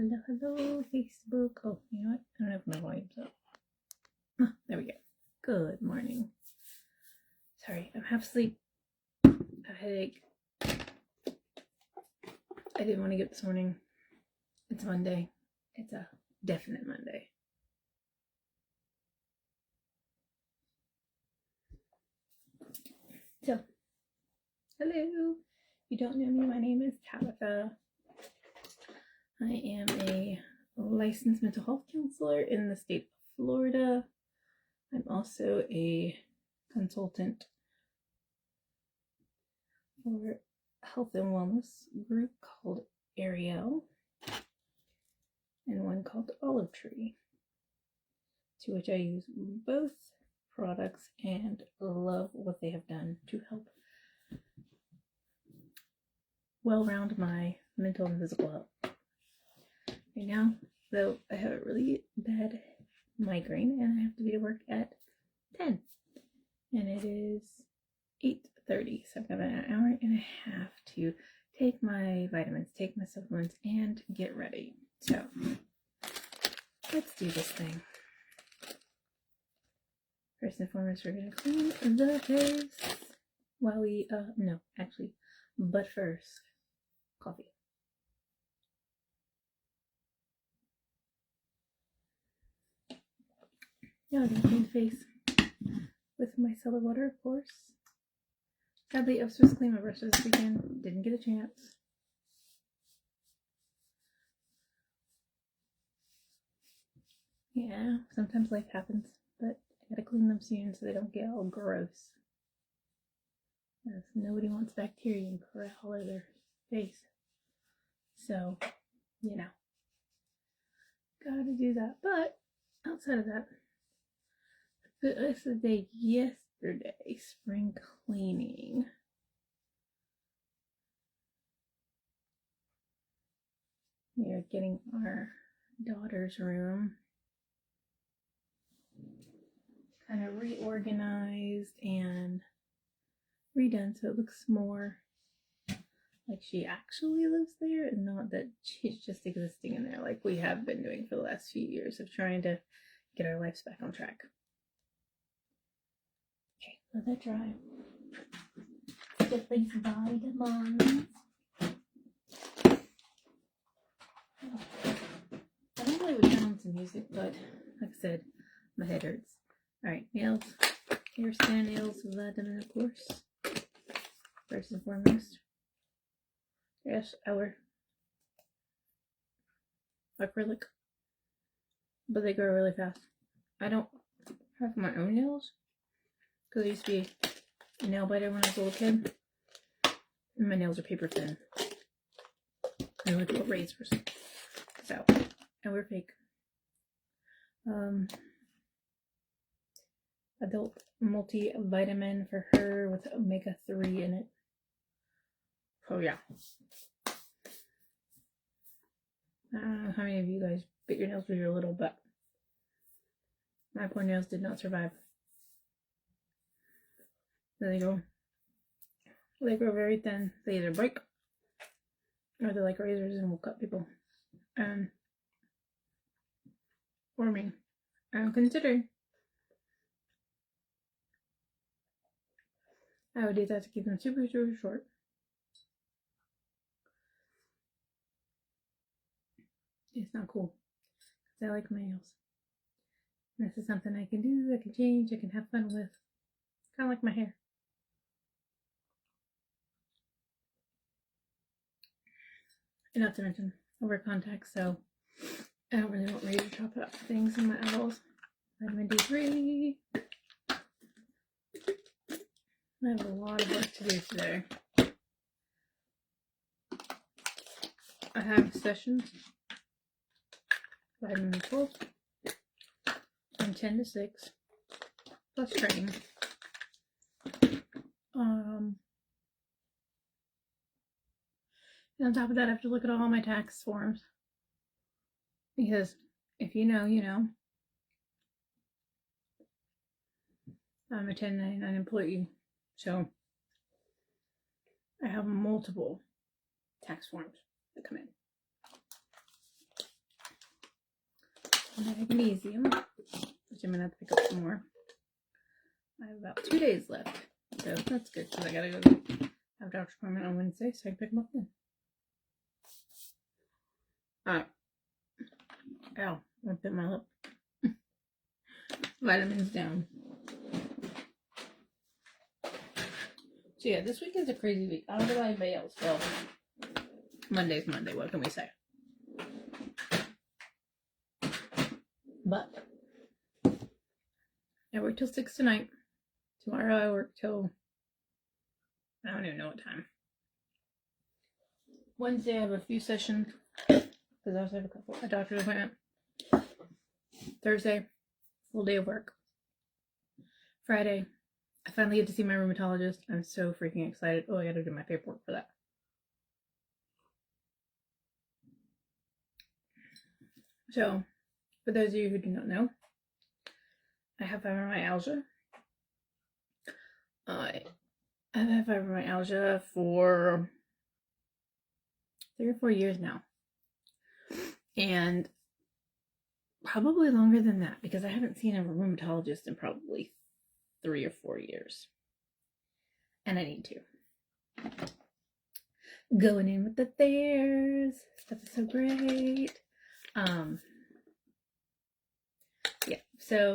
Hello, hello, Facebook. Oh, you know what? I don't have my volumes up. Oh, there we go. Good morning. Sorry, I'm half asleep. A headache. I didn't want to get up this morning. It's Monday. It's a definite Monday. So, hello. If you don't know me, my name is Tabitha. I am a licensed mental health counselor in the state of Florida. I'm also a consultant for a health and wellness group called Ariel and one called Olive Tree, to which I use both products and love what they have done to help well-round my mental and physical health. Right now, though, I have a really bad migraine and I have to be to work at 10, and it is 8:30, so I've got an hour and a half to take my vitamins, take my supplements, and get ready. So let's do this thing. First and foremost, we're gonna clean the face while we but first, coffee. Now I'm gonna clean the face with my micellar water, of course. Sadly, I was supposed to clean my brushes this weekend. Didn't get a chance. Yeah, sometimes life happens, but I gotta clean them soon so they don't get all gross. As nobody wants bacteria and crap all over their face. So, gotta do that. But outside of that, the rest of the day yesterday, spring cleaning. We are getting our daughter's room kind of reorganized and redone so it looks more like she actually lives there and not that she's just existing in there like we have been doing for the last few years of trying to get our lives back on track. Okay, let that dry. Get these vitamins. I don't really would turn on some music, but like I said, my head hurts. Alright, nails. Hair stand nails, vitamin, of course. First and foremost. Yes, our acrylic. But they grow really fast. I don't have my own nails because I used to be a nail biter when I was a little kid. And my nails are paper thin. I like little razors. So, and we're fake. Adult multivitamin for her with omega-3 in it. Oh yeah. I don't know how many of you guys bit your nails when you were little, but my poor nails did not survive. There they go. They grow very thin. They either break or they're like razors and will cut people. Or me. Considering I would do that to keep them super, super short. It's not cool. Because I like my nails. And this is something I can do, I can change, I can have fun with. Kind of like my hair. And not to mention, I wear contacts, so I don't really want razor chop up things in my eyeballs. Vitamin D3. I have a lot of work to do today. I have sessions, vitamin B12, from 10 to 6, plus training. And on top of that, I have to look at all my tax forms. Because if you know, you know. I'm a 1099 employee, so I have multiple tax forms that come in. magnesium, which I'm gonna have to pick up some more. I have about 2 days left, so that's good because I gotta go have a doctor's appointment on Wednesday, so I can pick them up then. Alright. Ow, I bit my lip. Vitamins down. So yeah, this week is a crazy week. I don't know about anybody else. Well, Monday's Monday, what can we say? But I work till 6 tonight. Tomorrow I work till I don't even know what time. Wednesday I have a few sessions because I also have a doctor's appointment. Thursday, full day of work. Friday, I finally get to see my rheumatologist. I'm so freaking excited. Oh, I gotta do my paperwork for that. So, for those of you who do not know, I have fibromyalgia. I've had fibromyalgia for 3 or 4 years now. And probably longer than that because I haven't seen a rheumatologist in probably 3 or 4 years. And I need to. Going in with the Thayers. Stuff is so great. Yeah, so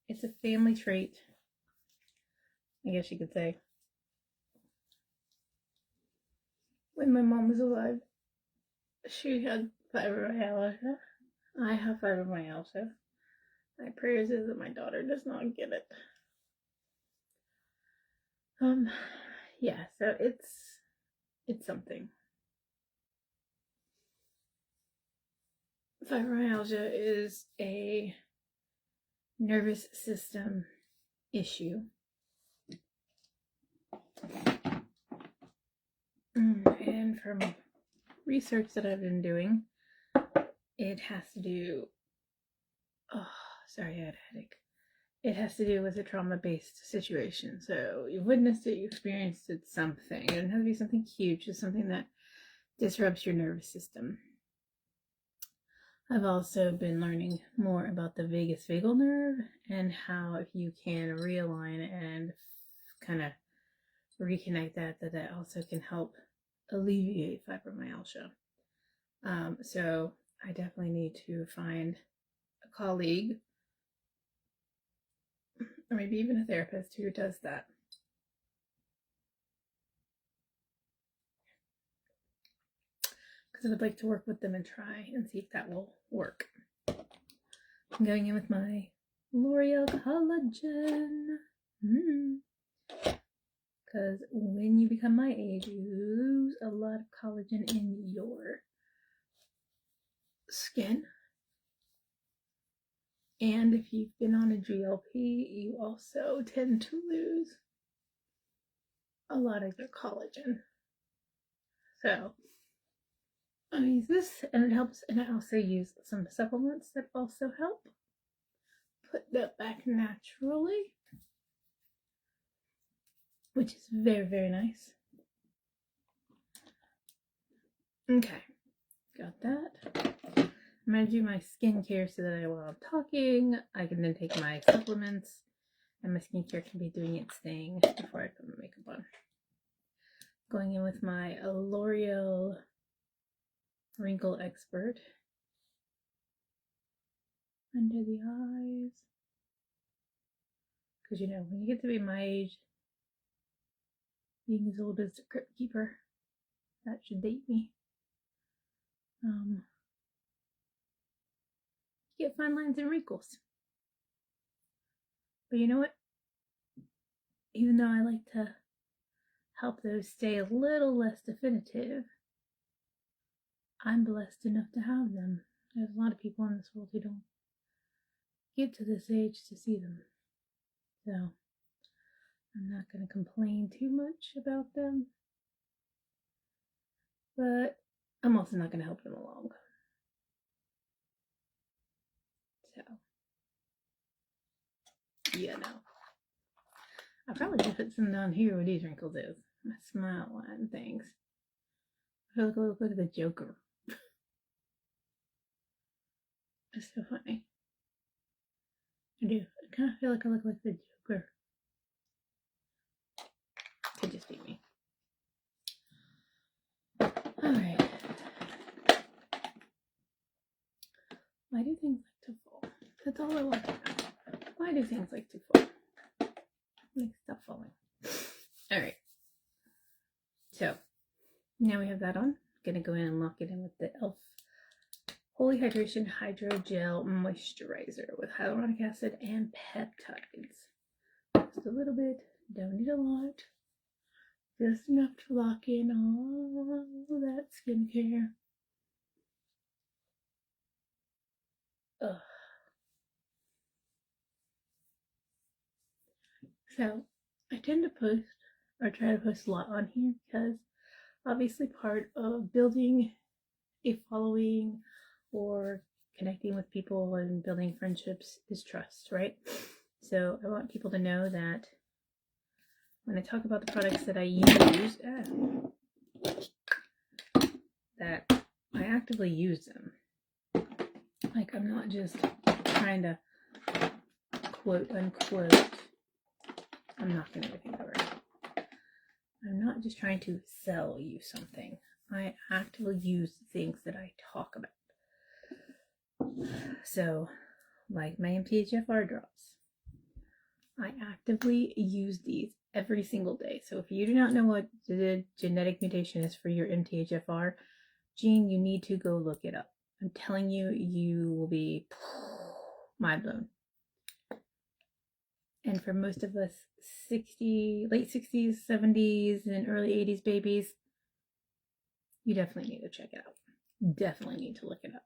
it's a family trait, I guess you could say. When my mom was alive, she had fibromyalgia. I have fibromyalgia. My prayers is that my daughter does not get it. Yeah, so it's something. Fibromyalgia is a nervous system issue. And from research that I've been doing, it has to do, oh, sorry, I had a headache. It has to do with a trauma-based situation. So you've witnessed it, you experienced it, something. It doesn't have to be something huge, just something that disrupts your nervous system. I've also been learning more about the vagus vagal nerve and how if you can realign and kind of reconnect that also can help alleviate fibromyalgia. So I definitely need to find a colleague or maybe even a therapist who does that. Because I would like to work with them and try and see if that will work. I'm going in with my L'Oreal collagen. Because when you become my age, you lose a lot of collagen in your skin. And if you've been on a GLP, you also tend to lose a lot of your collagen. So I use this and it helps, and I also use some supplements that also help put that back naturally, which is very, very nice. Okay, got that. I'm going to do my skincare so that while I'm talking, I can then take my supplements and my skincare can be doing its thing before I put my makeup on. Going in with my L'Oreal Wrinkle Expert under the eyes. Because you know, when you get to be my age, being as old as the Crypt Keeper, that should date me. You get fine lines and wrinkles. But you know what? Even though I like to help those stay a little less definitive, I'm blessed enough to have them. There's a lot of people in this world who don't get to this age to see them. So I'm not going to complain too much about them. But I'm also not going to help them along. So, yeah, no. I probably should put some down here where these wrinkles is. My smile line and things. I feel like I look like the Joker. It's so funny. I do. I kind of feel like I look like the Joker. Could just be me. Alright. Why do things like to fall? That's all I want to know. Why do things like to fall? Like stop falling. Alright. So, now we have that on. Gonna go in and lock it in with the e.l.f. Holy Hydration Hydro Gel Moisturizer with hyaluronic acid and peptides. Just a little bit. Don't need a lot. Just enough to lock in all that skincare. Ugh. So, I tend to post, or try to post a lot on here, because obviously part of building a following or connecting with people and building friendships is trust, right? So I want people to know that when I talk about the products that I use, that I actively use them. Like, I'm not just trying to quote unquote, I'm not going to think of it. I'm not just trying to sell you something. I actively use things that I talk about. So, like my MTHFR drops. I actively use these every single day. So if you do not know what the genetic mutation is for your MTHFR gene, you need to go look it up. I'm telling you, you will be mind blown. And for most of us late 60s, 70s, and early 80s babies, you definitely need to check it out. Definitely need to look it up.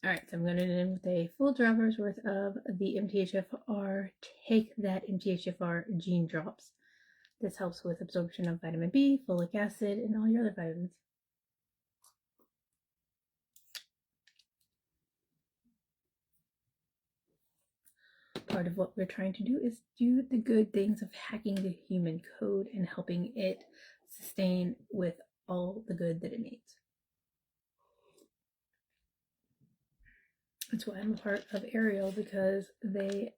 Alright, so I'm going to end with a full dropper's worth of the MTHFR. Take that MTHFR gene drops. This helps with absorption of vitamin B, folic acid, and all your other vitamins. Part of what we're trying to do is do the good things of hacking the human code and helping it sustain with all the good that it needs. That's why I'm a part of Ariel, because they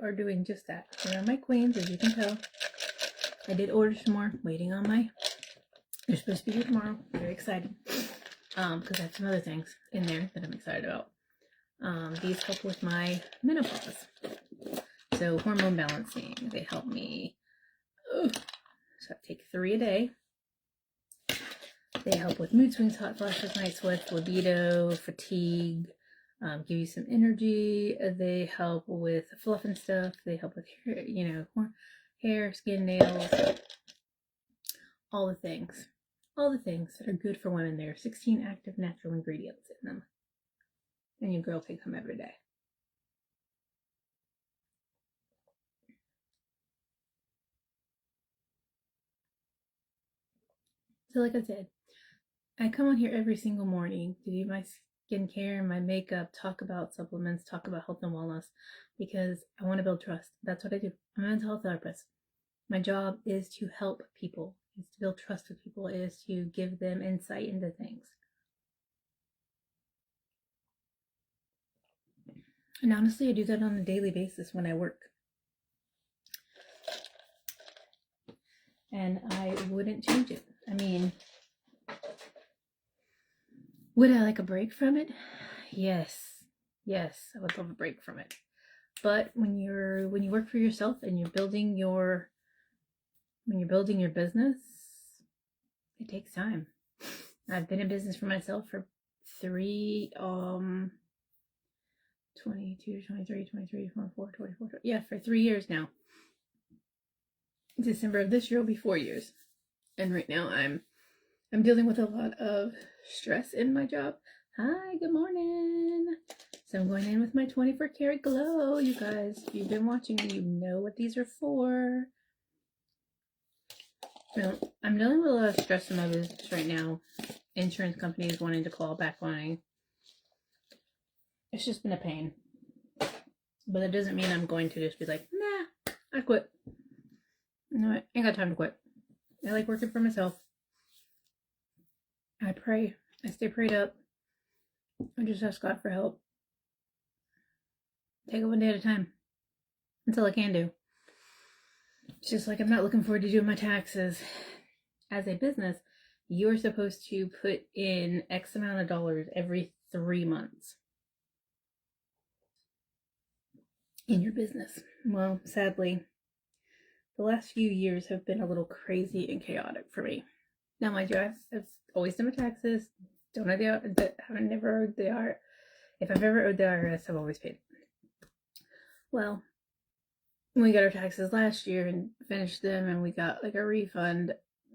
are doing just that. They are my queens, as you can tell. I did order some more, waiting on they're supposed to be here tomorrow. Very excited. Because I have some other things in there that I'm excited about. These help with my menopause. So hormone balancing, they help me. So I take 3 a day. They help with mood swings, hot flashes, night sweats, libido, fatigue, give you some energy. They help with fluff and stuff. They help with hair, skin, nails, all the things. All the things that are good for women. There are 16 active natural ingredients in them. And your girl takes them every day. So like I said, I come on here every single morning to do my skincare, my makeup, talk about supplements, talk about health and wellness, because I want to build trust. That's what I do. I'm a mental health therapist. My job is to help people, is to build trust with people, is to give them insight into things. And honestly, I do that on a daily basis when I work. And I wouldn't change it. I mean, would I like a break from it? Yes, I would love a break from it. But when you work for yourself and you're building your business, it takes time. I've been in business for myself for 22, 23, 24, 24, for 3 years now. December of this year will be 4 years. And right now I'm dealing with a lot of stress in my job. Hi, good morning. So I'm going in with my 24 karat glow. You guys, if you've been watching me, you know what these are for. Well, I'm dealing with a lot of stress in my business right now. Insurance companies wanting to claw back money. It's just been a pain. But it doesn't mean I'm going to just be like, nah, I quit. No, I ain't got time to quit. I like working for myself. I pray. I stay prayed up. I just ask God for help. Take it one day at a time. until I can do. It's just like I'm not looking forward to doing my taxes. As a business, you're supposed to put in X amount of dollars every 3 months in your business. Well, sadly, the last few years have been a little crazy and chaotic for me. Now, mind you, I've always done my taxes. Don't know haven't never owed the IRS. If I've ever owed the IRS, I've always paid. Well, when we got our taxes last year and finished them, and we got like a refund,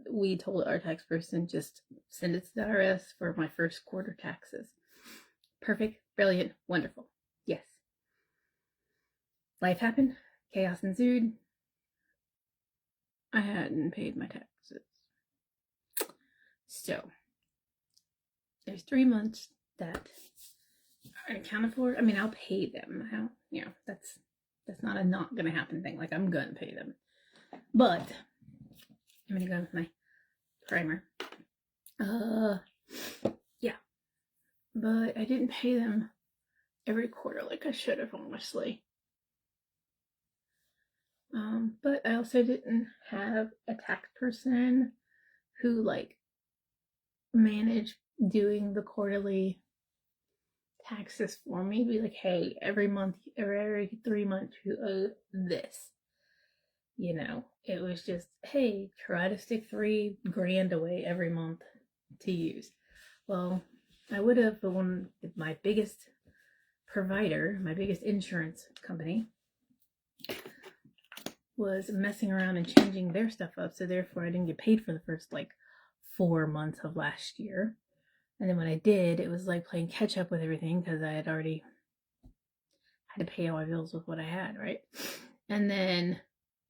we told our tax person just send it to the IRS for my first quarter taxes. Perfect, brilliant, wonderful. Yes. Life happened. Chaos ensued. I hadn't paid my taxes. So, there's 3 months that are accounted for. I mean, I'll pay them. That's not a not gonna happen thing. Like, I'm gonna pay them. But, I'm gonna go with my primer. Yeah. But I didn't pay them every quarter like I should have, honestly. But I also didn't have a tax person who like managed doing the quarterly taxes for me. Be like, hey, every month or every 3 months you owe this. You know, it was just, hey, try to stick $3,000 away every month to use. Well, I would have, but my biggest provider, my biggest insurance company, was messing around and changing their stuff up, so therefore I didn't get paid for the first like 4 months of last year. And then when I did, it was like playing catch up with everything because I had already had to pay all my bills with what I had, right? And then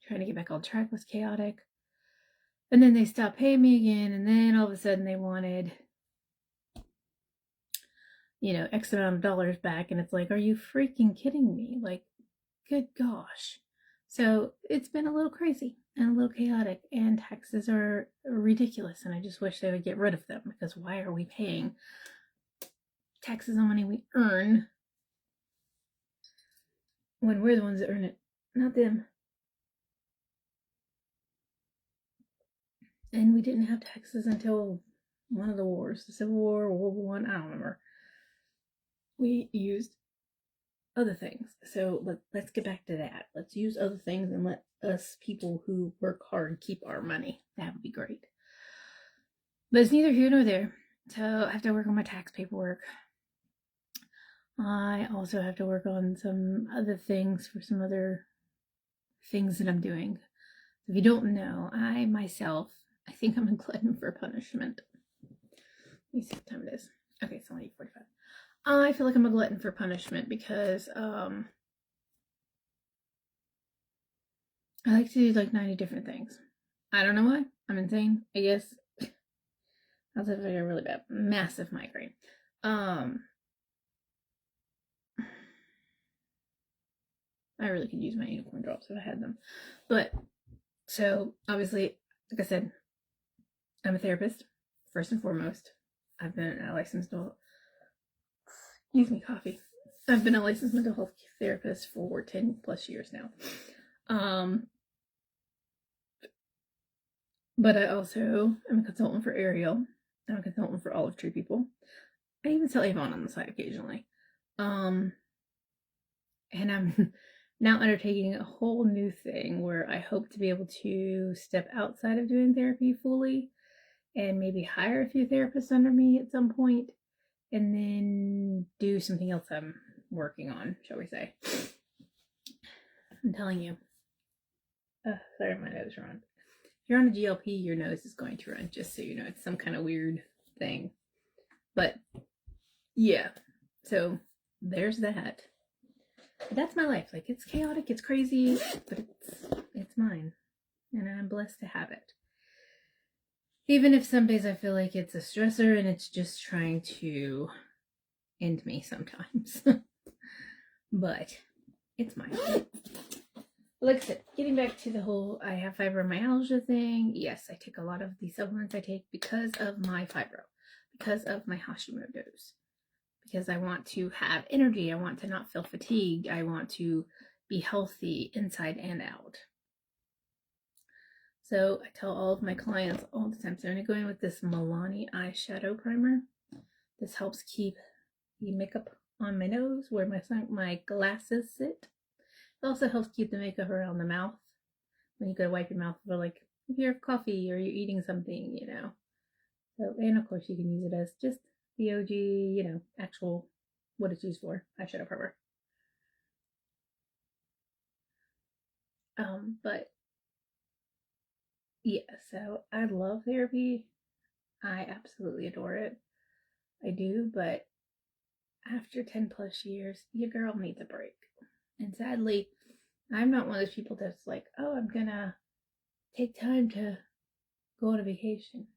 trying to get back on track was chaotic. And then they stopped paying me again, and then all of a sudden they wanted, X amount of dollars back, and it's like, are you freaking kidding me? Like, good gosh. So it's been a little crazy and a little chaotic, and taxes are ridiculous, and I just wish they would get rid of them, because why are we paying taxes on money we earn when we're the ones that earn it, not them? And we didn't have taxes until one of the wars, the Civil War, World War I don't remember. We used other things. So let's get back to that. Let's use other things and let us people who work hard keep our money. That would be great. But it's neither here nor there. So I have to work on my tax paperwork. I also have to work on some other things for some other things that I'm doing. If you don't know, I think I'm a glutton for punishment. Let me see what time it is. Okay, it's only 8:45. I feel like I'm a glutton for punishment because I like to do like 90 different things. I don't know why. I'm insane, I guess. I also have like a really bad, massive migraine. I really could use my unicorn drops if I had them. But, so, obviously, like I said, I'm a therapist, first and foremost. I've been a licensed coffee. I've been a licensed mental health therapist for 10 plus years now. But I also am a consultant for Ariel. I'm a consultant for Olive Tree people. I even sell Avon on the side occasionally. And I'm now undertaking a whole new thing where I hope to be able to step outside of doing therapy fully and maybe hire a few therapists under me at some point, and then do something else I'm working on, shall we say. I'm telling you. Sorry, my nose run. If you're on a GLP, your nose is going to run, just so you know. It's some kind of weird thing. But, yeah. So, there's that. But that's my life. Like, it's chaotic, it's crazy, but it's mine. And I'm blessed to have it. Even if some days I feel like it's a stressor and it's just trying to end me sometimes. But it's mine. Like I said, getting back to the whole I have fibromyalgia thing. Yes, I take a lot of the supplements I take because of my fibro. Because of my Hashimoto's. Because I want to have energy. I want to not feel fatigued. I want to be healthy inside and out. So I tell all of my clients all the time, so I'm going to go in with this Milani eyeshadow primer. This helps keep the makeup on my nose where my glasses sit. It also helps keep the makeup around the mouth when you go to wipe your mouth for, like, if you have coffee or you're eating something, you know. So, and of course you can use it as just the OG, you know, actual what it's used for, eyeshadow primer. But yeah, so I love therapy. I absolutely adore it. I do, but after 10 plus years, your girl needs a break. And sadly, I'm not one of those people that's like, oh, I'm gonna take time to go on a vacation.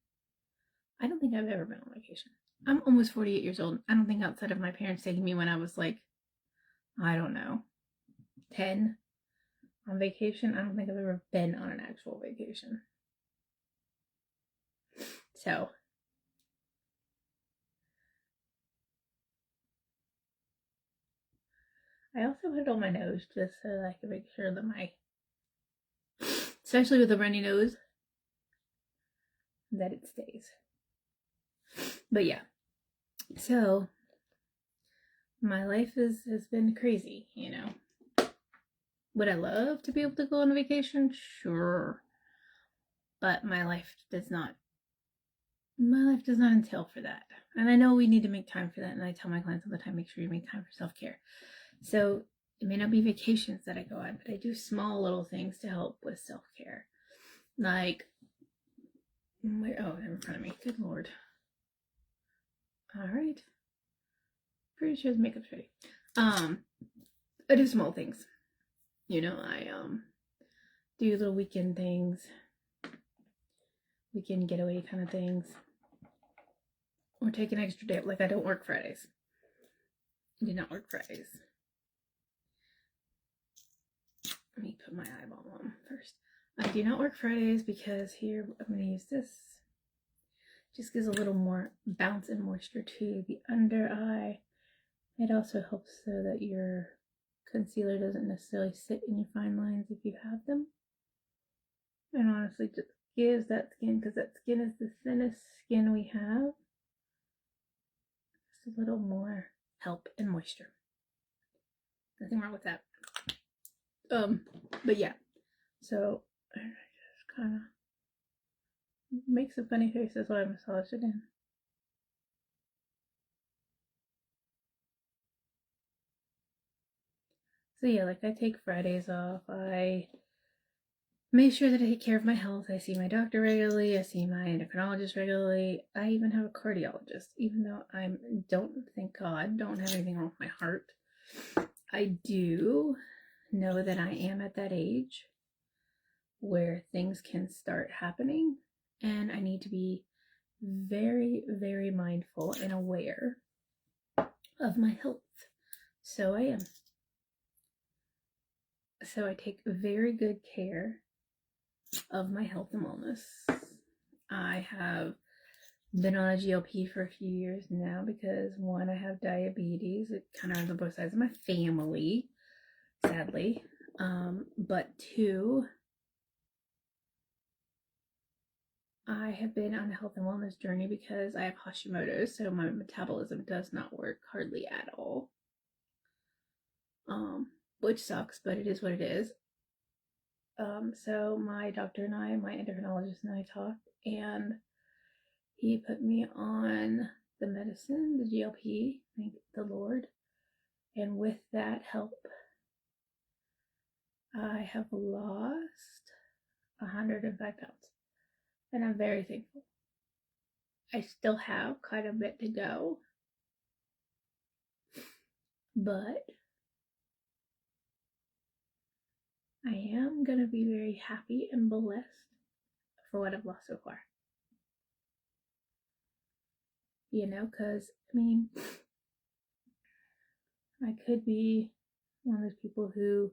I don't think I've ever been on vacation. I'm almost 48 years old. I don't think outside of my parents taking me when I was like, I don't know, 10 on vacation, I don't think I've ever been on an actual vacation. So, I also put it on my nose just so that I can make sure that especially with a runny nose, that it stays. But yeah, so my life has been crazy, you know. Would I love to be able to go on a vacation? Sure. But my life does not entail for that. And I know we need to make time for that. And I tell my clients all the time, make sure you make time for self-care. So it may not be vacations that I go on, but I do small little things to help with self-care. Like, they're in front of me. Good Lord. All right. Pretty sure the makeup's ready. I do small things. You know, I do little weekend things, weekend getaway kind of things, or take an extra day. Like, I don't work Fridays. I do not work Fridays. Let me put my eyeball on first. I do not work Fridays because here I'm going to use this. Just gives a little more bounce and moisture to the under eye. It also helps so that your concealer doesn't necessarily sit in your fine lines if you have them. And honestly, just gives that skin, because that skin is the thinnest skin we have, just a little more help and moisture. Nothing wrong with that. But yeah, so I just kind of makes a funny face as I massage it in. So yeah, like, I take Fridays off. I make sure that I take care of my health. I see my doctor regularly. I see my endocrinologist regularly. I even have a cardiologist, even though thank God, don't have anything wrong with my heart. I do know that I am at that age where things can start happening, and I need to be very, very mindful and aware of my health. So I am. So I take very good care of my health and wellness. I have been on a GLP for a few years now because, one, I have diabetes. It kind of runs on both sides of my family, sadly. But two, I have been on a health and wellness journey because I have Hashimoto's, so my metabolism does not work hardly at all. Which sucks, but it is what it is. So my doctor and I, my endocrinologist and I talked, and he put me on the medicine, the GLP, thank the Lord. And with that help, I have lost 105 pounds. And I'm very thankful. I still have quite a bit to go, but I am going to be very happy and blessed for what I've lost so far. You know, because, I mean, I could be one of those people who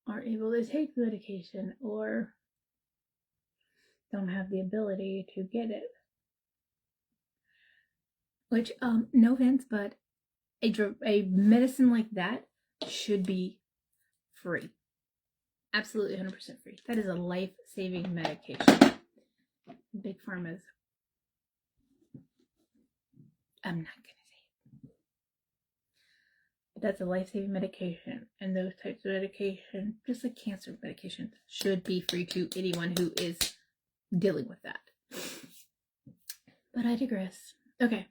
aren't able to take the medication or don't have the ability to get it. Which, no offense, but a medicine like that should be free. Absolutely 100% free. That is a life-saving medication. Big Pharma's, I'm not going to say it. But that's a life-saving medication. And those types of medication, just like cancer medication, should be free to anyone who is dealing with that. But I digress. Okay.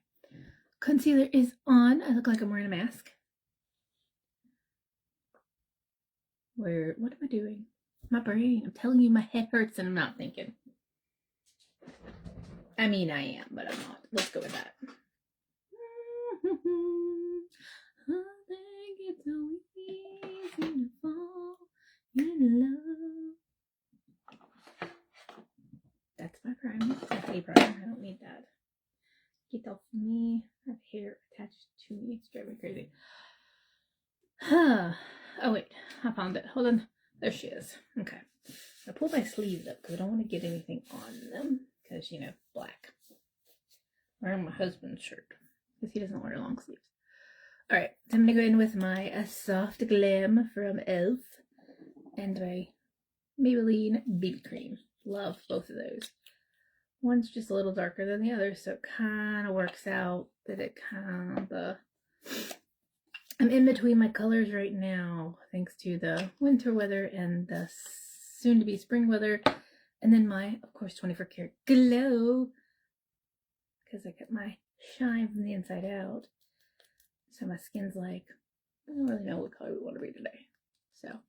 Concealer is on. I look like I'm wearing a mask. What am I doing? My brain. I'm telling you, my head hurts and I'm not thinking. I mean, I am, but I'm not. Let's go with that. I think it's so easy to fall in love. That's my primer. That's a primer. I don't need that. Get off me. I have hair attached to me. It's driving me crazy. Oh wait, I found it. Hold on. There she is. Okay. I pulled my sleeves up because I don't want to get anything on them. Because, you know, black. I'm wearing my husband's shirt. Because he doesn't wear long sleeves. Alright, so I'm going to go in with my Soft Glam from e.l.f. And my Maybelline BB Cream. Love both of those. One's just a little darker than the other, so it kind of works out that it kind of... I'm in between my colors right now, thanks to the winter weather and the soon-to-be spring weather. And then my, of course, 24 karat glow, because I got my shine from the inside out. So my skin's like, I don't really know what color we want to be today. So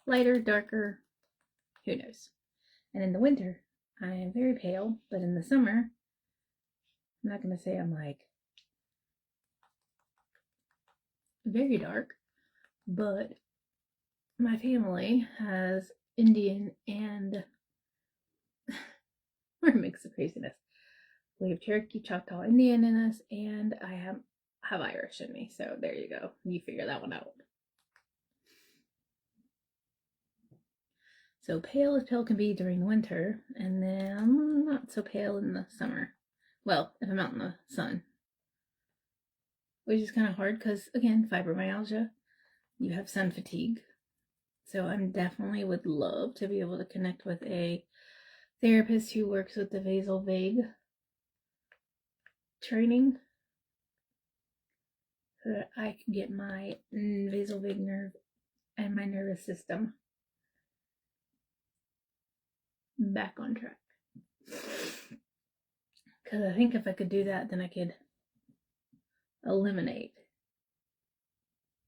lighter, darker, who knows. And in the winter, I am very pale, but in the summer, I'm not going to say I'm like very dark, but my family has Indian and we're a mix of craziness. We have Cherokee, Choctaw, Indian in us, and I have Irish in me. So there you go. You figure that one out. So pale as pale can be during the winter, and then not so pale in the summer. Well, if I'm out in the sun. Which is kind of hard because, again, fibromyalgia, you have sun fatigue. So I'm definitely would love to be able to connect with a therapist who works with the vasovagal training so that I can get my vasovagal nerve and my nervous system back on track. Because I think if I could do that, then I could eliminate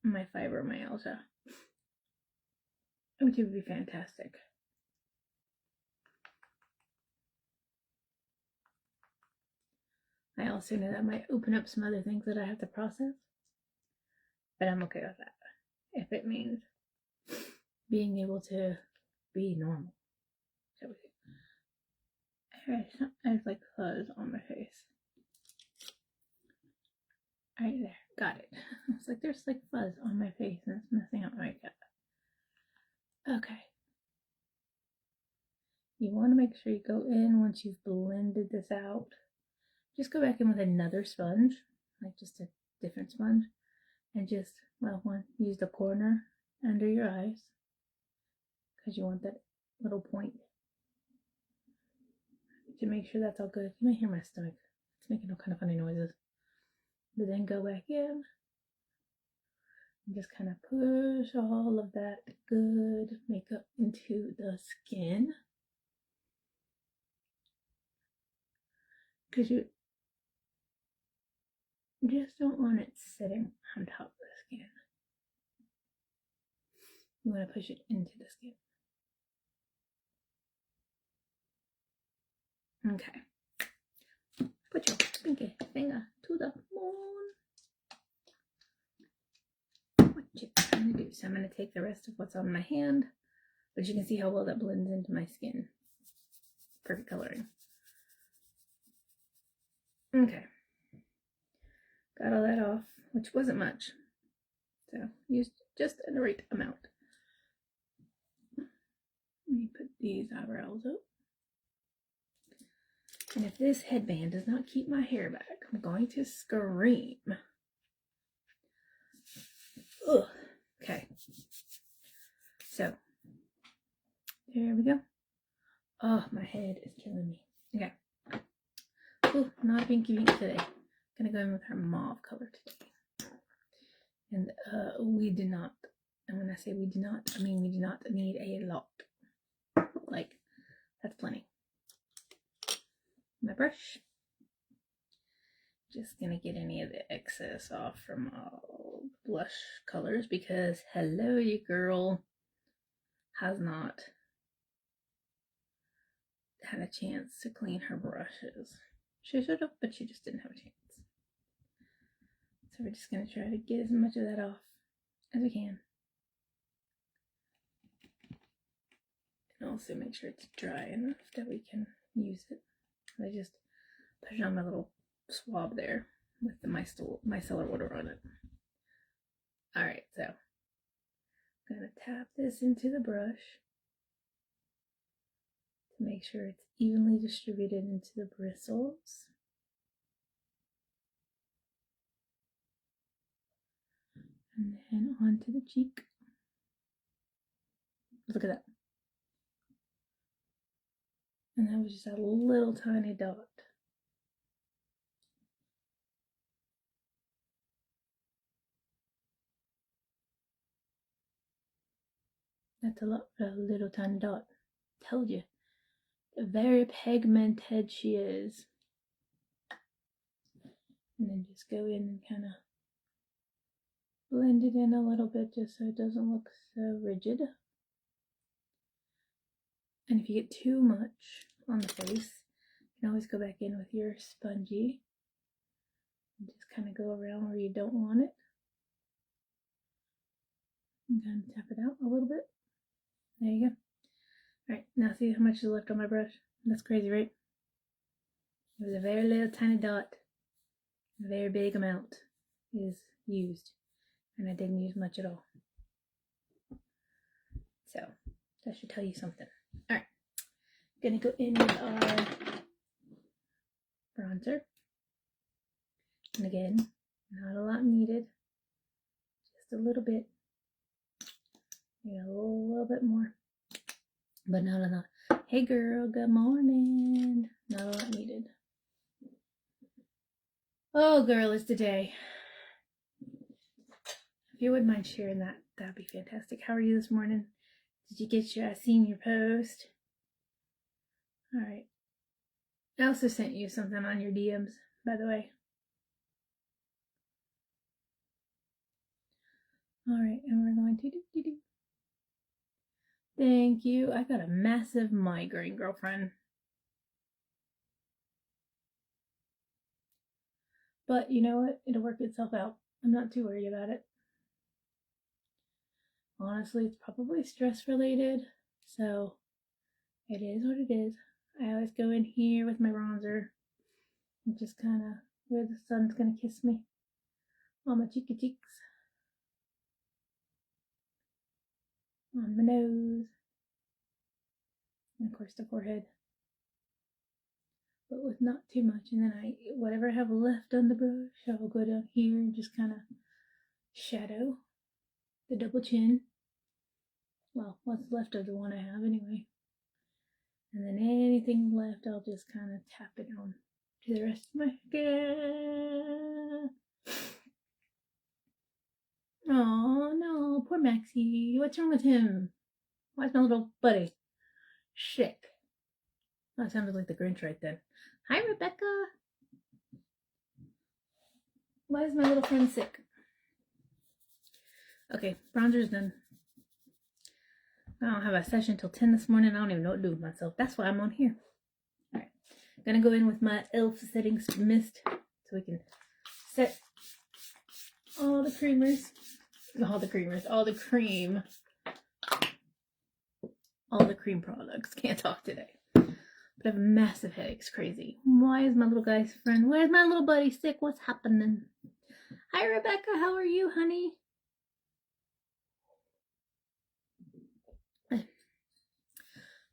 my fibromyalgia, which would be fantastic. I also know that might open up some other things that I have to process, but I'm okay with that if it means being able to be normal. I have like fuzz on my face. Right there, got it. It's like there's like fuzz on my face and it's messing up my makeup. Okay. You want to make sure you go in once you've blended this out. Just go back in with another sponge, like just a different sponge, and just, well, use the corner under your eyes because you want that little point to make sure that's all good. You might hear my stomach. It's making all kind of funny noises. But then go back in and just kind of push all of that good makeup into the skin. Because you just don't want it sitting on top of the skin. You want to push it into the skin. Okay. Put your pinky finger to the moon. What you trying to do? So I'm going to take the rest of what's on my hand, but you can see how well that blends into my skin. Perfect coloring. Okay. Got all that off, which wasn't much. So used just the right amount. Let me put these eyebrows up. And if this headband does not keep my hair back, I'm going to scream. Ugh. Okay. So, there we go. Oh, my head is killing me. Okay. Oh, not pinky pink today. I'm gonna go in with our mauve color today. And we do not, and when I say we do not, I mean we do not need a lot. Like, that's plenty. My brush. Just gonna get any of the excess off from all blush colors because hello, you girl has not had a chance to clean her brushes. She should have, but she just didn't have a chance. So we're just gonna try to get as much of that off as we can. And also make sure it's dry enough that we can use it. I just put it on my little swab there with the micellar water on it. Alright, so I'm gonna tap this into the brush to make sure it's evenly distributed into the bristles. And then onto the cheek. Look at that. And that was just a little tiny dot. That's a lot for a little tiny dot. Told you. Very pigmented she is. And then just go in and kind of blend it in a little bit just so it doesn't look so rigid. And if you get too much on the face, you can always go back in with your spongy and just kind of go around where you don't want it. And kind of tap it out a little bit. There you go. Alright, now see how much is left on my brush? That's crazy, right? It was a very little tiny dot. A very big amount is used. And I didn't use much at all. So, that should tell you something. Alright, gonna go in with our bronzer. And again, not a lot needed. Just a little bit. Maybe a little bit more. But not a lot. Hey girl, good morning. Not a lot needed. Oh girl, it's today. If you wouldn't mind sharing that, that'd be fantastic. How are you this morning? Did you get your, I seen your post? Alright. I also sent you something on your DMs, by the way. Alright, and we're going to do. Thank you. I got a massive migraine, girlfriend. But you know what? It'll work itself out. I'm not too worried about it. Honestly, it's probably stress related, so it is what it is. I always go in here with my bronzer and just kind of where the sun's gonna kiss me on my cheeky cheeks, on my nose, and of course the forehead, but with not too much. And then whatever I have left on the brush, I will go down here and just kind of shadow the double chin. Well, what's left of the one I have anyway. And then anything left, I'll just kind of tap it on to the rest of my skin. Oh no, poor Maxie. What's wrong with him? Why's my little buddy sick? Oh, that sounded like the Grinch right then. Hi, Rebecca. Why is my little friend sick? Okay, bronzer's done. I don't have a session till 10 this morning. I don't even know what to do with myself. That's why I'm on here. Alright. I'm gonna go in with my e.l.f. setting mist so we can set all the cream. All the cream products. Can't talk today. But I have a massive headache. It's crazy. Why is my little guy's friend? Where's my little buddy sick? What's happening? Hi, Rebecca. How are you, honey?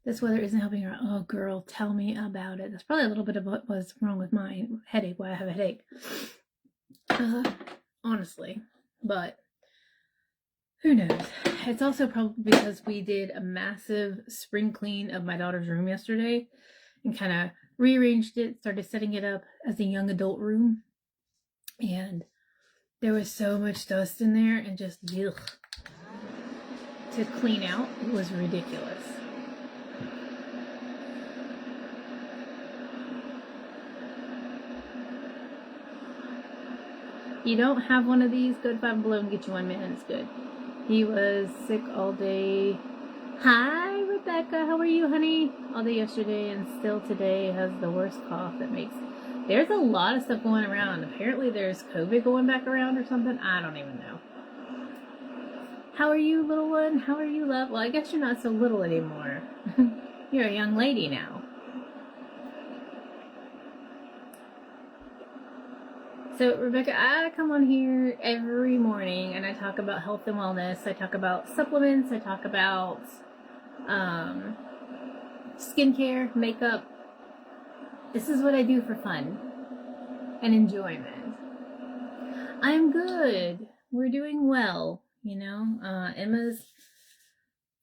This weather isn't helping her. Oh, girl, tell me about it. That's probably a little bit of what was wrong with my headache, why I have a headache. Honestly. But Who knows? It's also probably because we did a massive spring clean of my daughter's room yesterday and kind of rearranged it, started setting it up as a young adult room. And there was so much dust in there and just ugh, to clean out. It was ridiculous. You don't have one of these, go to Five Below and get you one, man. It's good. He was sick all day. Hi, Rebecca. How are you, honey? All day yesterday and still today has the worst cough that makes. There's a lot of stuff going around. Apparently there's COVID going back around or something. I don't even know. How are you, little one? How are you, love? Well, I guess you're not so little anymore. You're a young lady now. So, Rebecca, I come on here every morning and I talk about health and wellness. I talk about supplements. I talk about skincare, makeup. This is what I do for fun and enjoyment. I'm good. We're doing well, you know. Emma's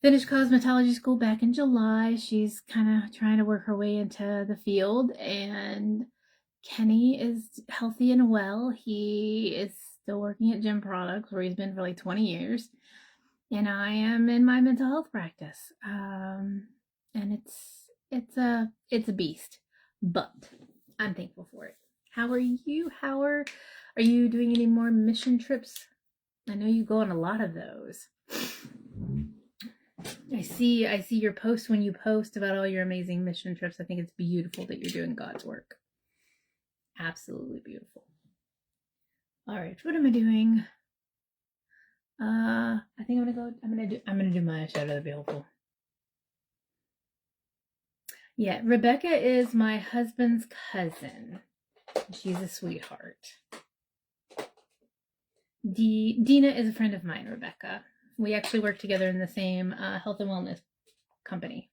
finished cosmetology school back in July. She's kind of trying to work her way into the field, and Kenny is healthy and well. He is still working at Gym Products where he's been for like 20 years. And I am in my mental health practice. And it's a beast, but I'm thankful for it. How are you? Are you doing any more mission trips? I know you go on a lot of those. I see your post when you post about all your amazing mission trips. I think it's beautiful that you're doing God's work. Absolutely beautiful. All right, what am I doing? I think I'm gonna do my shout out to be helpful. Yeah, Rebecca is my husband's cousin. She's a sweetheart. Dina is a friend of mine, Rebecca. We actually work together in the same health and wellness company.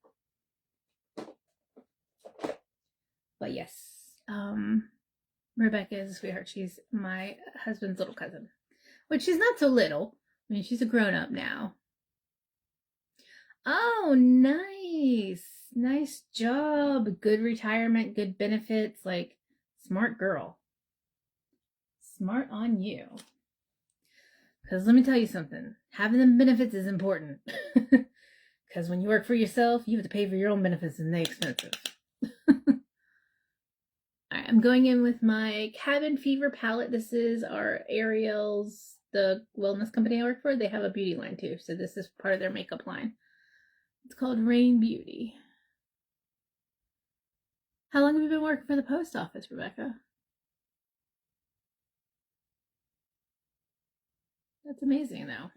But yes, Rebecca is a sweetheart. She's my husband's little cousin, which she's not so little. I mean, she's a grown-up now. Oh, nice. Nice job. Good retirement, good benefits. Like, smart girl. Smart on you. Because let me tell you something. Having the benefits is important. Because when you work for yourself, you have to pay for your own benefits and they're expensive. Alright, I'm going in with my Cabin Fever palette. This is our Ariel's, the wellness company I work for. They have a beauty line too. So this is part of their makeup line. It's called Rain Beauty. How long have you been working for the post office, Rebecca? That's amazing, though.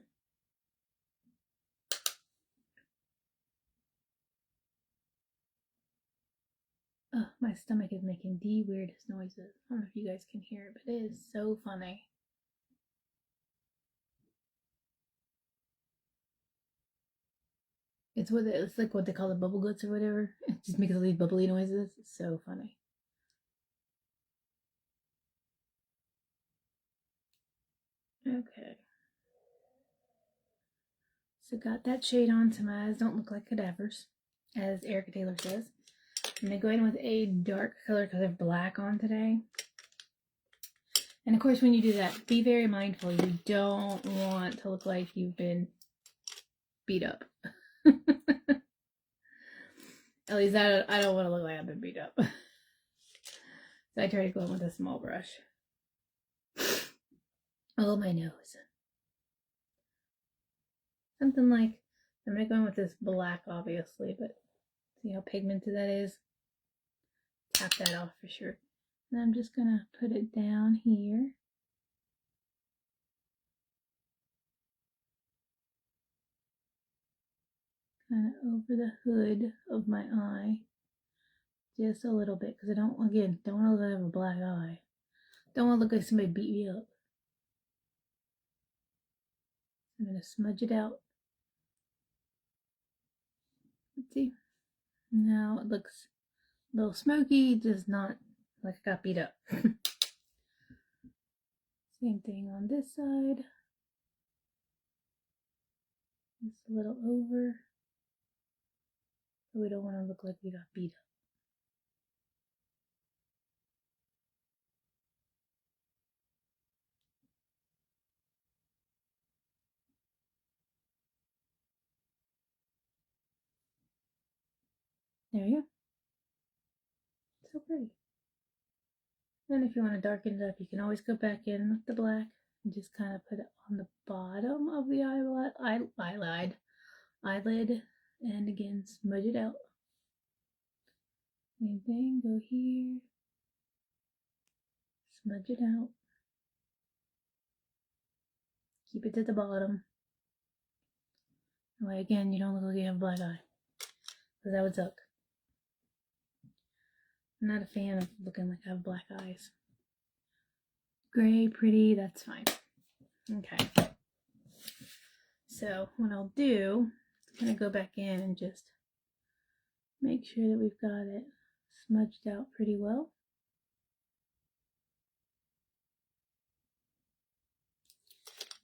Oh, my stomach is making the weirdest noises. I don't know if you guys can hear it, but it is so funny. It's like what they call the bubble guts or whatever. It just makes all these bubbly noises. It's so funny. Okay. So got that shade on so my eyes don't look like cadavers, as Erica Taylor says. I'm going to go in with a dark color because I have black on today. And of course, when you do that, be very mindful. You don't want to look like you've been beat up. At least I don't want to look like I've been beat up. So I try to go in with a small brush. Oh, my nose. Something like, I'm going to go in with this black, obviously, but see how pigmented that is? Tap that off for sure. And I'm just going to put it down here. Kind of over the hood of my eye. Just a little bit, because I don't want to look like I have a black eye. Don't want to look like somebody beat me up. I'm going to smudge it out. Let's see. Now it looks a little smoky, just not like I got beat up. Same thing on this side. Just a little over. But we don't want to look like we got beat up. There you go. So pretty. And if you want to darken it up, you can always go back in with the black and just kind of put it on the bottom of the eyelid, and again smudge it out. Same thing, go here, smudge it out, keep it to the bottom. That way again you don't look like you have a black eye, because that would suck. I'm not a fan of looking like I have black eyes. Gray, pretty, that's fine. Okay. So what I'll do is kind of go back in and just make sure that we've got it smudged out pretty well.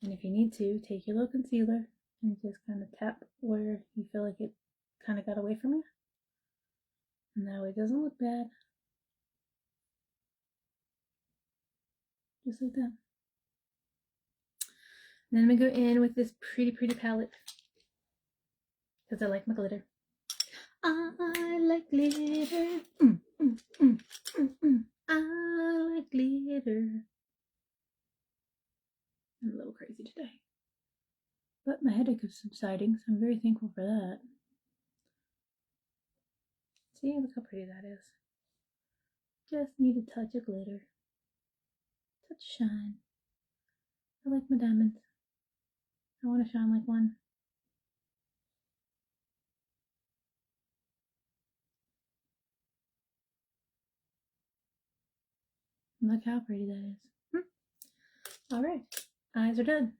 And if you need to, take your little concealer and just kind of tap where you feel like it kind of got away from you. And that way it doesn't look bad. Just like that. Then I'm going to go in with this pretty palette, because I like my glitter. I like glitter. I like glitter. I'm a little crazy today. But my headache is subsiding, so I'm very thankful for that. See, look how pretty that is. Just need a touch of glitter. Touch shine. I like my diamonds. I want to shine like one. Look how pretty that is. Alright, eyes are done.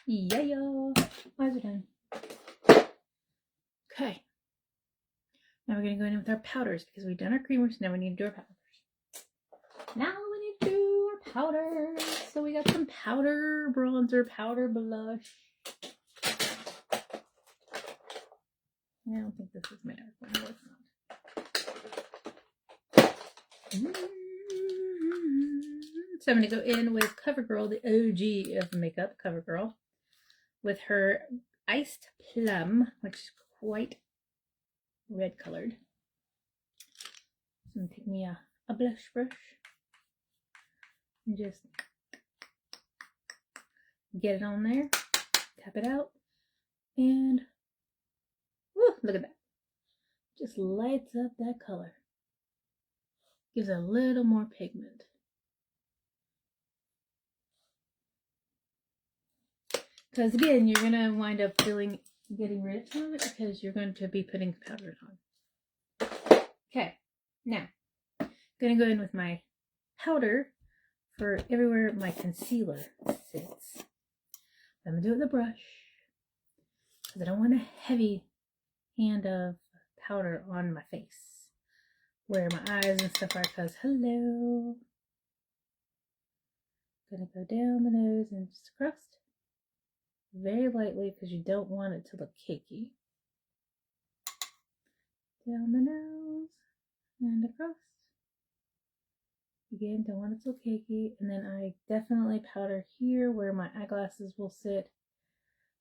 Yeah, eyes are done. Okay. Now we're going to go in with our powders, because we've done our creamers. Now we need to do our powders. Now we need to do our powders. So we got some powder, bronzer, powder, blush. I don't think this is my dark one. No, it's not. So I'm going to go in with CoverGirl, the OG of makeup, CoverGirl, with her Iced Plum, which is quite red colored. So I'm going to take me a blush brush and just get it on there, tap it out, and woo, look at that. Just lights up that color. Gives a little more pigment. Because again, you're going to wind up getting rid of some of it, because you're going to be putting powder on. Okay, now I'm going to go in with my powder for everywhere my concealer sits. I'm going to do it with a brush, because I don't want a heavy hand of powder on my face, where my eyes and stuff are, because hello. I'm going to go down the nose and just across. Very lightly, because you don't want it to look cakey. Down the nose and across. Again, don't want it to look cakey. And then I definitely powder here where my eyeglasses will sit,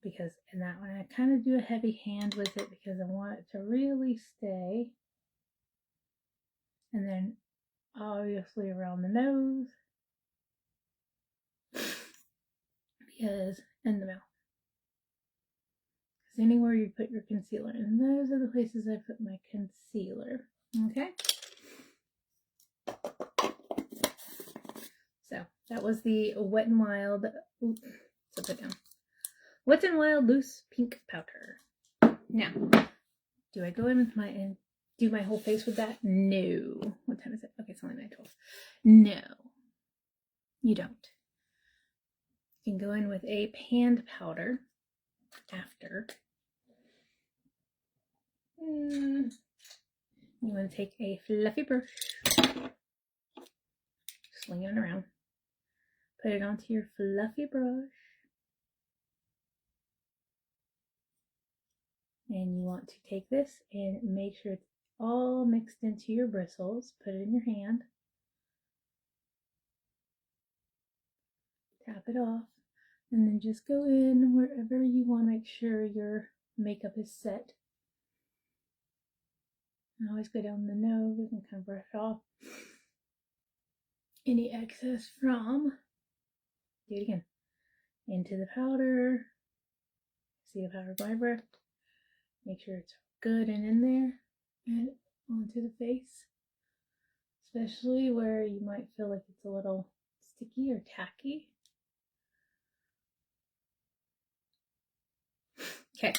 because in that one I kind of do a heavy hand with it, because I want it to really stay. And then obviously around the nose, because in the mouth. Anywhere you put your concealer, and those are the places I put my concealer. Okay, so that was the Wet n Wild, so put down Wet n Wild loose pink powder. Now, do I go in with my and do my whole face with that? No. What time is it? Okay, it's only 9:12. No, you don't. You can go in with a panned powder after. You want to take a fluffy brush, sling it around, put it onto your fluffy brush, And you want to take this and make sure it's all mixed into your bristles. Put it in your hand. Tap it off. And then just go in wherever you want to make sure your makeup is set. And always go down the nose and kind of brush off any excess from, do it again, into the powder. See the powder by breath. Make sure it's good and in there and onto the face, especially where you might feel like it's a little sticky or tacky. Okay.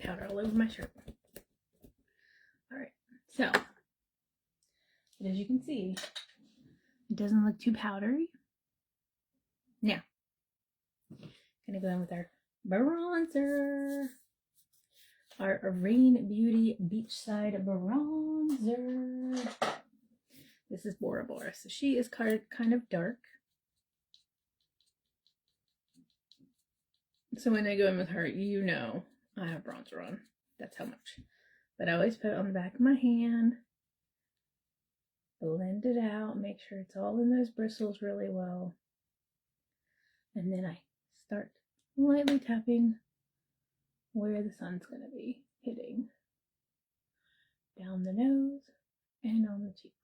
Powder all over my shirt. Alright, so, as you can see, it doesn't look too powdery. Now, gonna go in with our bronzer. Our Rain Beauty Beachside Bronzer. This is Bora Bora, so she is kind of dark. So when I go in with her, you know I have bronzer on. That's how much. But I always put it on the back of my hand. Blend it out. Make sure it's all in those bristles really well. And then I start lightly tapping where the sun's going to be hitting. Down the nose and on the cheeks.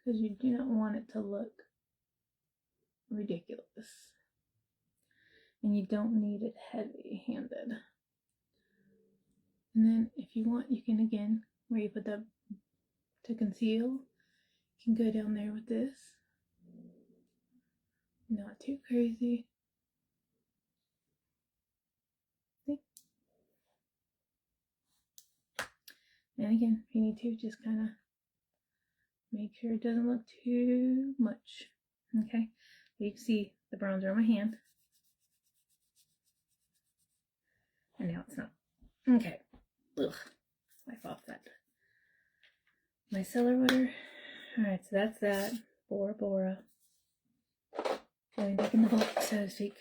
Because you do not want it to look ridiculous. And you don't need it heavy-handed. And then if you want, you can again, where you put the to conceal, you can go down there with this. Not too crazy. See? And again, if you need to, just kind of make sure it doesn't look too much. Okay? You can see the bronzer on my hand. And now it's not. Okay. Ugh. Wipe off that micellar water. Alright, so that's that. Bora Bora. Going back in the vault, so to speak.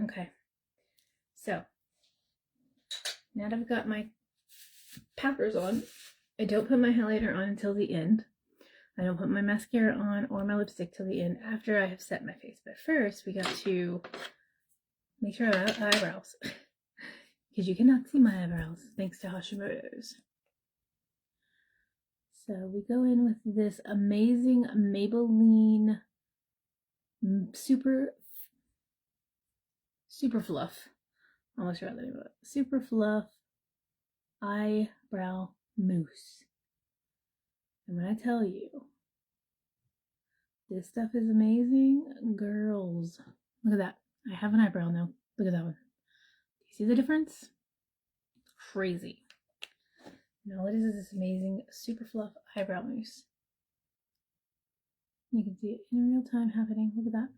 Okay. So, now that I've got my powders on, I don't put my highlighter on until the end. I don't put my mascara on or my lipstick till the end after I have set my face. But first, we got to make sure I have eyebrows. Because you cannot see my eyebrows thanks to Hashimoto's. So we go in with this amazing Maybelline Super Fluff. I almost forgot the name of it. Super Fluff Eyebrow Mousse. And when I tell you, this stuff is amazing, girls. Look at that. I have an eyebrow now. Look at that one. Do you see the difference? Crazy. And all it is this amazing Super Fluff Eyebrow Mousse. You can see it in real time happening. Look at that.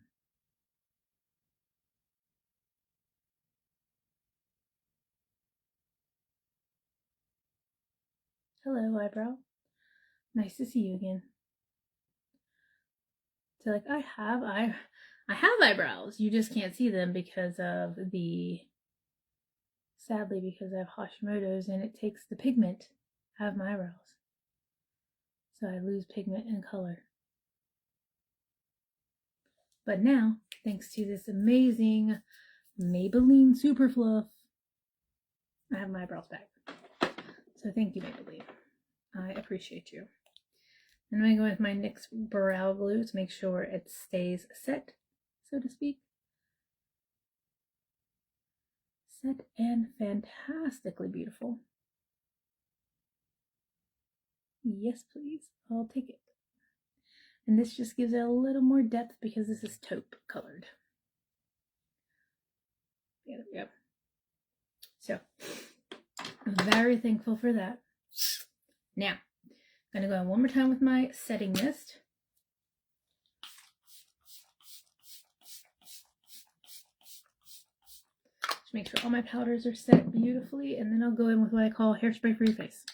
Hello, eyebrow. Nice to see you again. So like I have eyebrows. You just can't see them because of sadly because I have Hashimoto's and it takes the pigment out of my eyebrows. So I lose pigment and color. But now, thanks to this amazing Maybelline Super Fluff, I have my eyebrows back. So thank you, Maybelline. I appreciate you. And I'm going to go with my NYX brow glue to make sure it stays set, so to speak. Set and fantastically beautiful. Yes, please. I'll take it. And this just gives it a little more depth because this is taupe colored. Yeah, there we go. So, I'm very thankful for that. Now, I'm going to go in one more time with my setting mist. Just make sure all my powders are set beautifully, and then I'll go in with what I call hairspray for your face.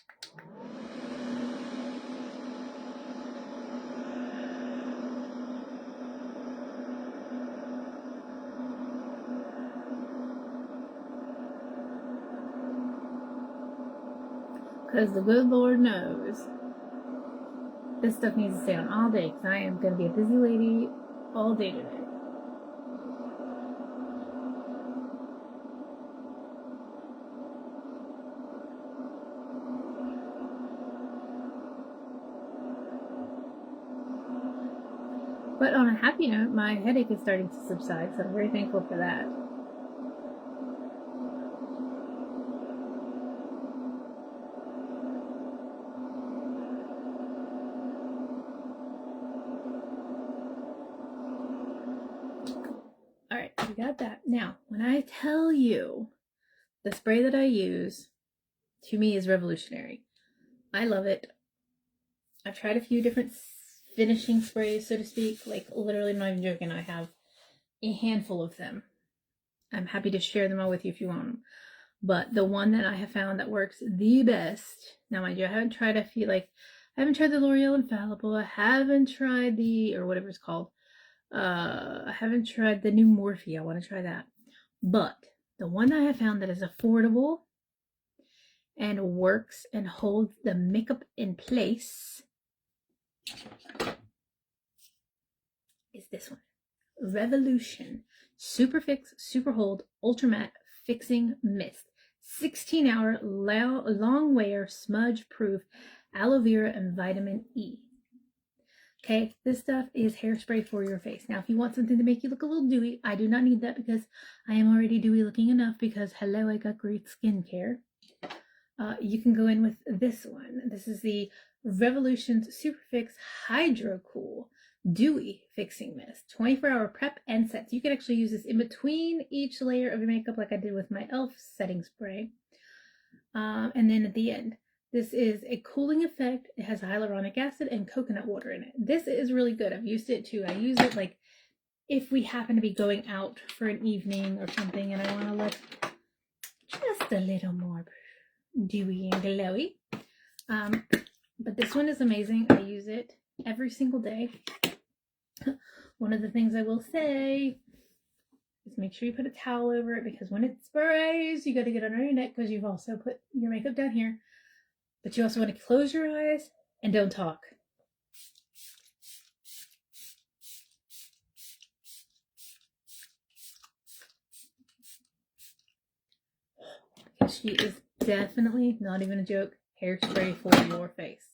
Because the good Lord knows this stuff needs to stay on all day, because I am going to be a busy lady all day today. But on a happy note, my headache is starting to subside, so I'm very thankful for that. All right, we got that. Now, when I tell you the spray that I use, to me, is revolutionary. I love it. I've tried a few different finishing sprays, so to speak. Like, literally, I'm not even joking. I have a handful of them. I'm happy to share them all with you if you want them. But the one that I have found that works the best, now mind you, I haven't tried, I haven't tried the L'Oreal Infallible. I haven't tried the, or whatever it's called. I haven't tried the new Morphe. I want to try that. But the one that I have found that is affordable and works and holds the makeup in place is this one. Revolution Super Fix Super Hold Ultra Matte Fixing Mist. 16-hour long wear smudge proof aloe vera and vitamin E. Okay, this stuff is hairspray for your face. Now, if you want something to make you look a little dewy, I do not need that because I am already dewy looking enough because, hello, I got great skincare. You can go in with this one. This is the Revolution Super Fix Hydro Cool Dewy Fixing Mist. 24-hour prep and set. So you can actually use this in between each layer of your makeup like I did with my e.l.f. setting spray. And then at the end. This is a cooling effect. It has hyaluronic acid and coconut water in it. This is really good. I've used it too. I use it like if we happen to be going out for an evening or something and I want to look just a little more dewy and glowy. But this one is amazing. I use it every single day. One of the things I will say is make sure you put a towel over it because when it sprays, you got to get under your neck because you've also put your makeup down here. But you also want to close your eyes and don't talk. She is definitely, not even a joke, hairspray for your face.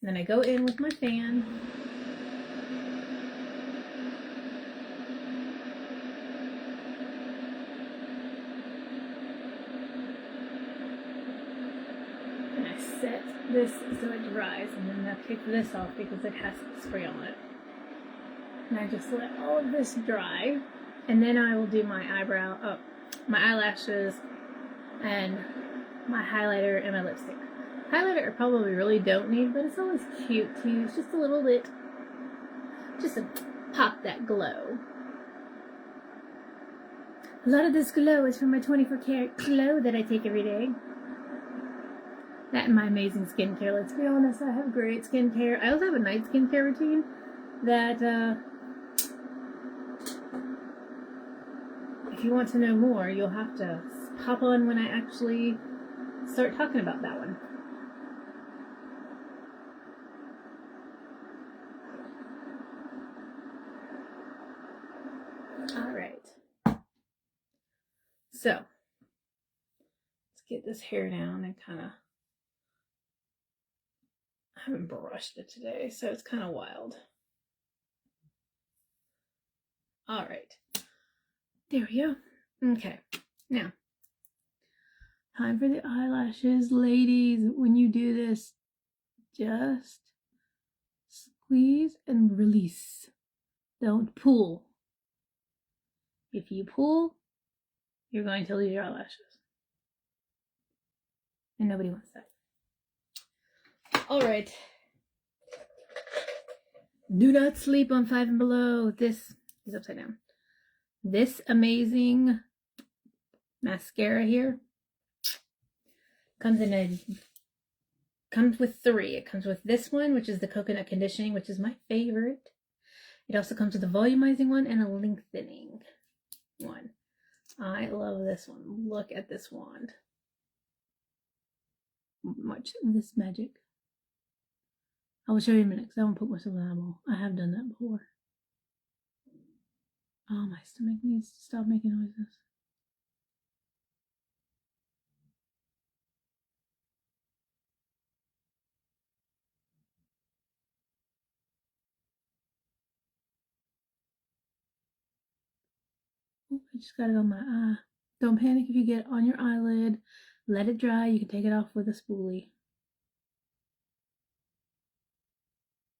And then I go in with my fan. And I set this so it dries, and then I pick this off because it has spray on it. And I just let all of this dry, and then I will do my my eyelashes, and my highlighter and my lipstick. Highlighter I probably really don't need, but it's always cute to use just a little bit, just to pop that glow. A lot of this glow is from my 24-karat glow that I take every day. That and my amazing skincare. Let's be honest, I have great skincare. I also have a night skincare routine that, if you want to know more, you'll have to hop on when I actually start talking about that one. All right. So, let's get this hair down and kind of, I haven't brushed it today, so it's kind of wild. All right. There we go. Okay. Now, time for the eyelashes. Ladies, when you do this, just squeeze and release. Don't pull. If you pull, you're going to lose your eyelashes. And nobody wants that. All right. Do not sleep on 5 and below. This is upside down. This amazing mascara here comes with 3. It comes with this one, which is the coconut conditioning, which is my favorite. It also comes with a volumizing one and a lengthening one. I love this one. Look at this wand. watch this magic. I will show you in a minute because I won't put myself in that bowl. I have done that before. Oh, my stomach needs to stop making noises. Oh, I just got it on my eye. Don't panic if you get it on your eyelid. Let it dry. You can take it off with a spoolie.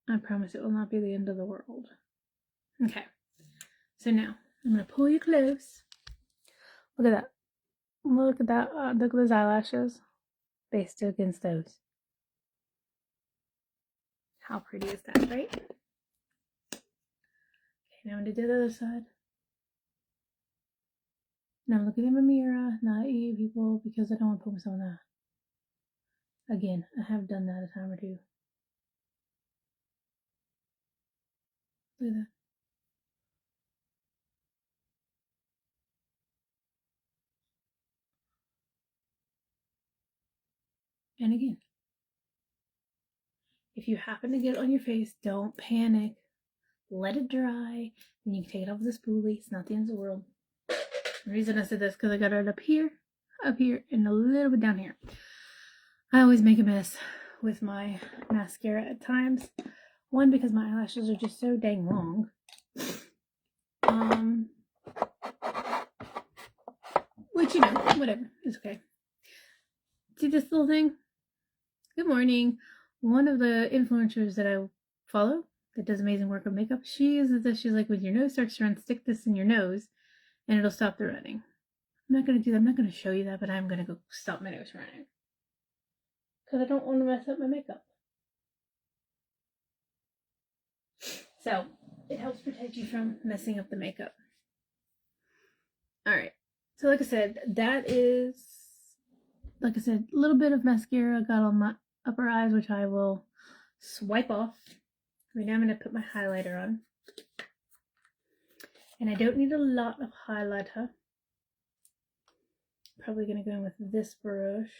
I promise it will not be the end of the world. Okay. So now, I'm going to pull you close. Look at that. Look at that. Look at those eyelashes. Based against those. How pretty is that, right? Okay, now I'm going to do the other side. Now I'm looking in my mirror, not at you people, because I don't want to put myself on that. Again, I have done that a time or two. Look at that. And again, if you happen to get it on your face, don't panic. Let it dry, and you can take it off with a spoolie. It's not the end of the world. The reason I said this because I got it up here, and a little bit down here. I always make a mess with my mascara at times. One, because my eyelashes are just so dang long. Which, you know, whatever. It's okay. See this little thing? Good morning. One of the influencers that I follow that does amazing work on makeup, she uses this. She's like, when your nose starts to run, stick this in your nose and it'll stop the running. I'm not going to do that. I'm not going to show you that, but I'm going to go stop my nose running. Because I don't want to mess up my makeup. So, it helps protect you from messing up the makeup. Alright. So, like I said, that is, like I said, a little bit of mascara I got on my upper eyes, which I will swipe off. Right now I'm going to put my highlighter on. And I don't need a lot of highlighter. Probably going to go in with this brush.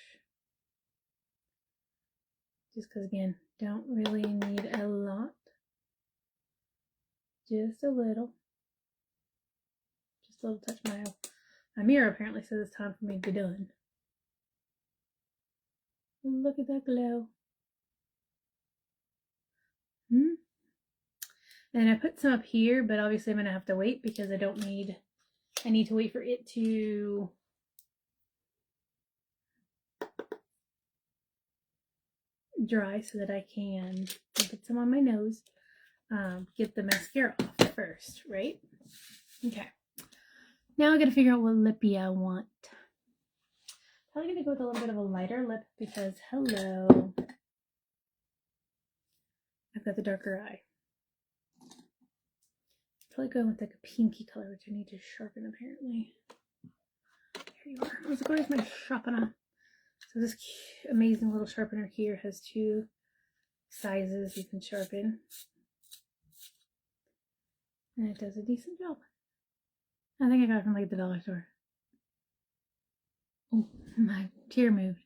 Just because, again, don't really need a lot. Just a little. Just a little touch. My mirror apparently says it's time for me to be done. Look at that glow. And I put some up here, but obviously I'm going to have to wait because I need to wait for it to dry so that I can put some on my nose. Get the mascara off first, right? Okay. Now I got to figure out what lippy I want. Probably going to go with a little bit of a lighter lip because, hello, I've got the darker eye. Probably going with like a pinky color, which I need to sharpen apparently. Here you are. Where's my sharpener? So this amazing little sharpener here has 2 sizes you can sharpen. And it does a decent job. I think I got it from like the dollar store. Oh, my tear moved.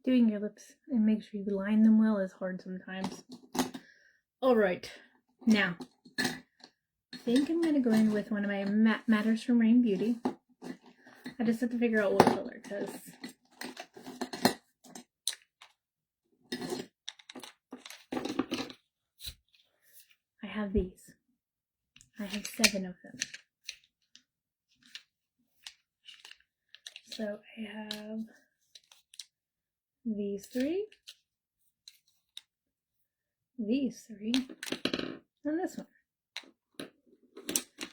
Doing your lips and make sure you line them well is hard sometimes. Alright, now, I think I'm going to go in with one of my Matte Matters from Rain Beauty. I just have to figure out what color, because I have these. I have 7 of them. So I have these 3, these 3, and this one.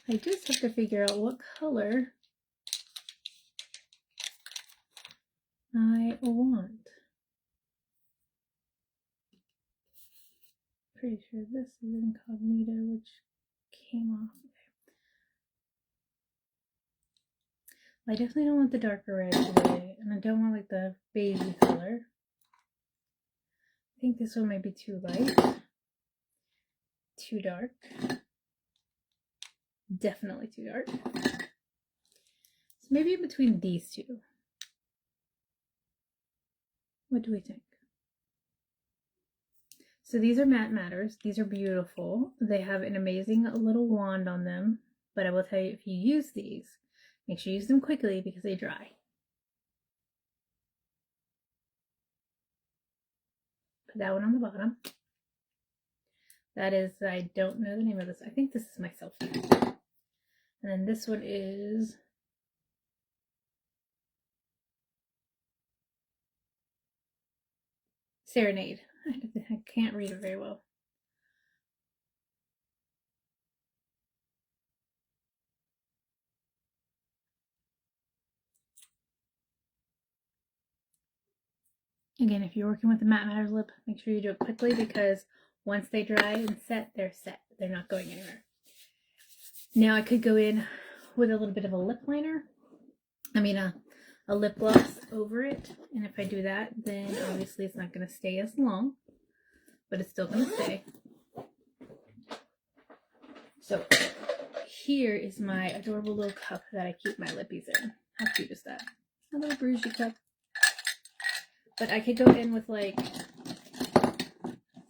I just have to figure out what color I want. Pretty sure this is incognito, which came off. I definitely don't want the darker red today, and I don't want like the beige color. I think this one might be too light, too dark. Definitely too dark. So maybe in between these two. What do we think? So these are Matte Matters. These are beautiful. They have an amazing little wand on them, but I will tell you, if you use these, make sure you use them quickly because they dry. Put that one on the bottom. That is, I don't know the name of this. I think this is my selfie. And then this one is Serenade. I can't read it very well. Again, if you're working with the Matte Matters lip, make sure you do it quickly because once they dry and set, they're set. They're not going anywhere. Now I could go in with a little bit of a lip liner. I mean a lip gloss over it. And if I do that, then obviously it's not going to stay as long, but it's still going to stay. So here is my adorable little cup that I keep my lippies in. How cute is that? A little bougie cup. But I could go in with like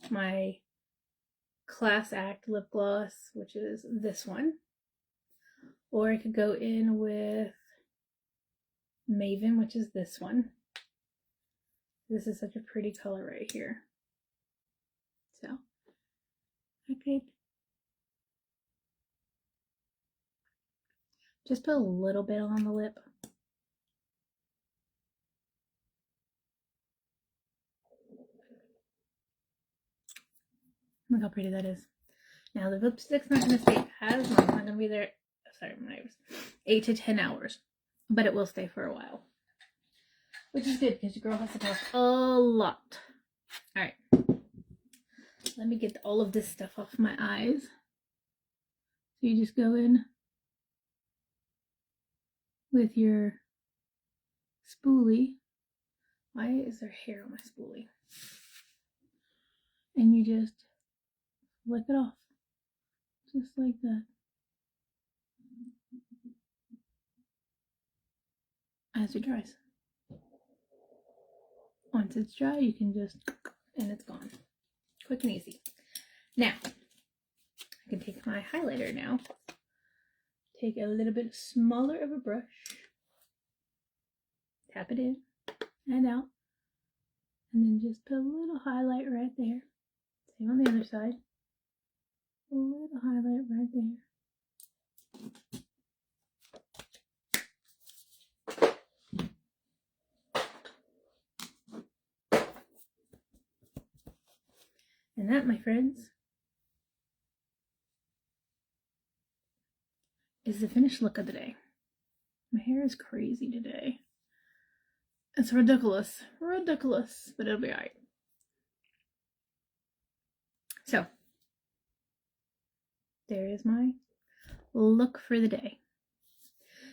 my Class Act lip gloss, which is this one. Or I could go in with Maven, which is this one. This is such a pretty color right here. So I could just put a little bit on the lip. Look how pretty that is. Now the lipstick's not going to stay as long. It's not going to be there, sorry, my neighbors, 8 to 10 hours. But it will stay for a while. Which is good because your girl has to talk a lot. Alright. Let me get all of this stuff off my eyes. So you just go in with your spoolie. Why is there hair on my spoolie? And you just flick it off. Just like that. As it dries. Once it's dry, you can just, and it's gone. Quick and easy. Now, I can take my highlighter now. Take a little bit smaller of a brush. Tap it in and out. And then just put a little highlight right there. Same on the other side. A little highlight right there. And that, my friends, is the finished look of the day. My hair is crazy today. It's ridiculous. Ridiculous. But it'll be alright. So, there is my look for the day.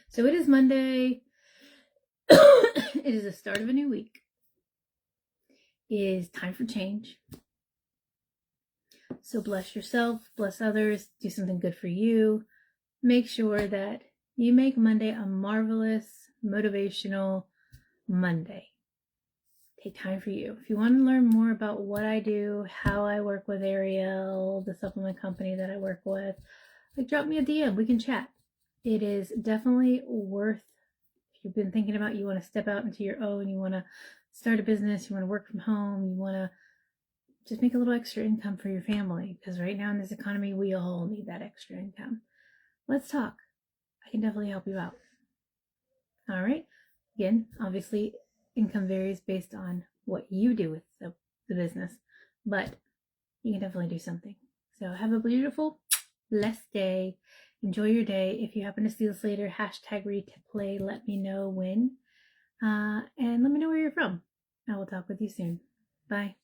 So it is Monday. It is the start of a new week. It is time for change. So bless yourself, bless others, do something good for you. Make sure that you make Monday a marvelous, motivational Monday. Take time for you. If you want to learn more about what I do, how I work with Ariel, the supplement company that I work with, like drop me a DM. We can chat. It is definitely worth, if you've been thinking about you want to step out into your own, you want to start a business, you want to work from home, you want to just make a little extra income for your family, because right now in this economy, we all need that extra income. Let's talk. I can definitely help you out. All right. Again, obviously, income varies based on what you do with the business, but you can definitely do something. So have a beautiful, blessed day. Enjoy your day. If you happen to see this later, #replay. Let me know when. And let me know where you're from. I will talk with you soon. Bye.